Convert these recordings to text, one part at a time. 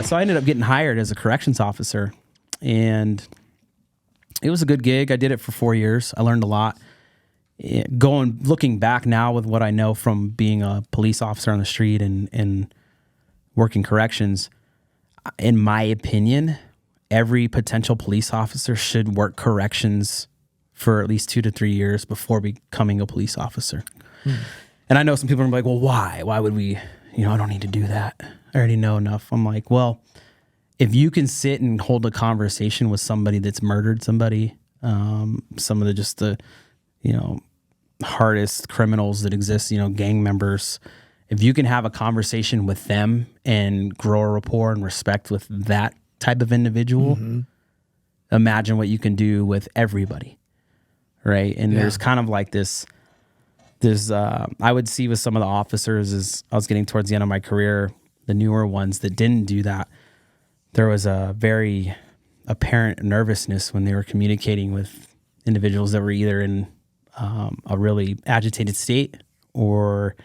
so I ended up getting hired as a corrections officer, and it was a good gig. I did it for 4 years. I learned a lot. Looking back now with what I know from being a police officer on the street and working corrections, in my opinion, every potential police officer should work corrections for at least 2 to 3 years before becoming a police officer. And I know some people are like, well, why? Why would we, I don't need to do that. I already know enough. I'm like, well, if you can sit and hold a conversation with somebody that's murdered somebody, some of the hardest criminals that exist, gang members, if you can have a conversation with them and grow a rapport and respect with that type of individual, imagine what you can do with everybody, right? And there's kind of like this, I would see with some of the officers as I was getting towards the end of my career, the newer ones that didn't do that, there was a very apparent nervousness when they were communicating with individuals that were either in a really agitated state or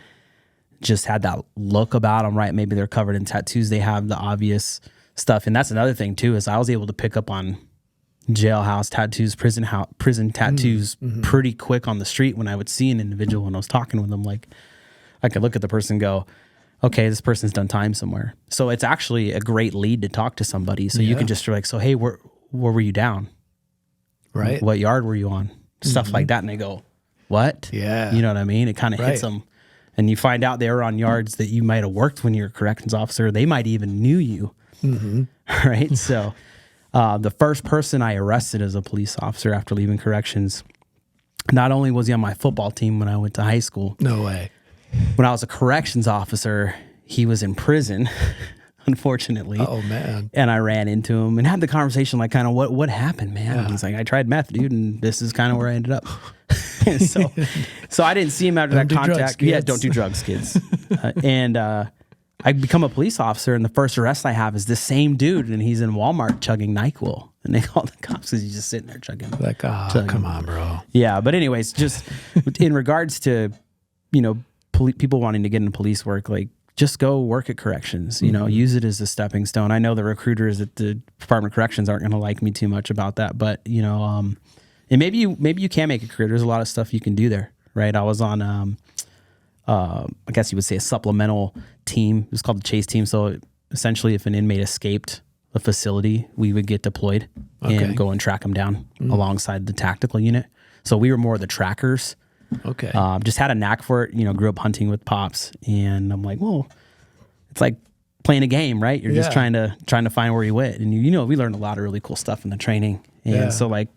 just had that look about them, right? Maybe they're covered in tattoos. They have the obvious stuff. And that's another thing too, is I was able to pick up on jailhouse tattoos, prison tattoos pretty quick on the street when I would see an individual when I was talking with them. Like I could look at the person and go, okay, this person's done time somewhere. So it's actually a great lead to talk to somebody. So you can just be like, so, hey, where were you down? Right. What yard were you on? Stuff like that. And they go, what? Yeah. You know what I mean? It kind of hits them. And you find out they were on yards that you might have worked when you're a corrections officer. They might even knew you. Right? So the first person I arrested as a police officer after leaving corrections, not only was he on my football team when I went to high school. No way. When I was a corrections officer, he was in prison, unfortunately. Oh, man. And I ran into him and had the conversation like, kind of, what happened, man? And he's like, I tried meth, dude, and this is kind of where I ended up. So I didn't see him after that contact. Don't do drugs, kids. And I become a police officer, and the first arrest I have is this same dude, and he's in Walmart chugging NyQuil. And they call the cops because he's just sitting there chugging. Like, come on, bro. Yeah, but anyways, just in regards to, people wanting to get into police work, like, just go work at corrections, use it as a stepping stone. I know the recruiters at the Department of Corrections aren't going to like me too much about that, but, and maybe you can make a career. There's a lot of stuff you can do there, right? I was on, I guess you would say a supplemental team. It was called the Chase team. So essentially if an inmate escaped a facility, we would get deployed and go and track them down alongside the tactical unit. So we were more the trackers. Okay. Just had a knack for it, grew up hunting with pops, and I'm like, well, it's like playing a game, right? You're just trying to find where you went. And we learned a lot of really cool stuff in the training. And so like,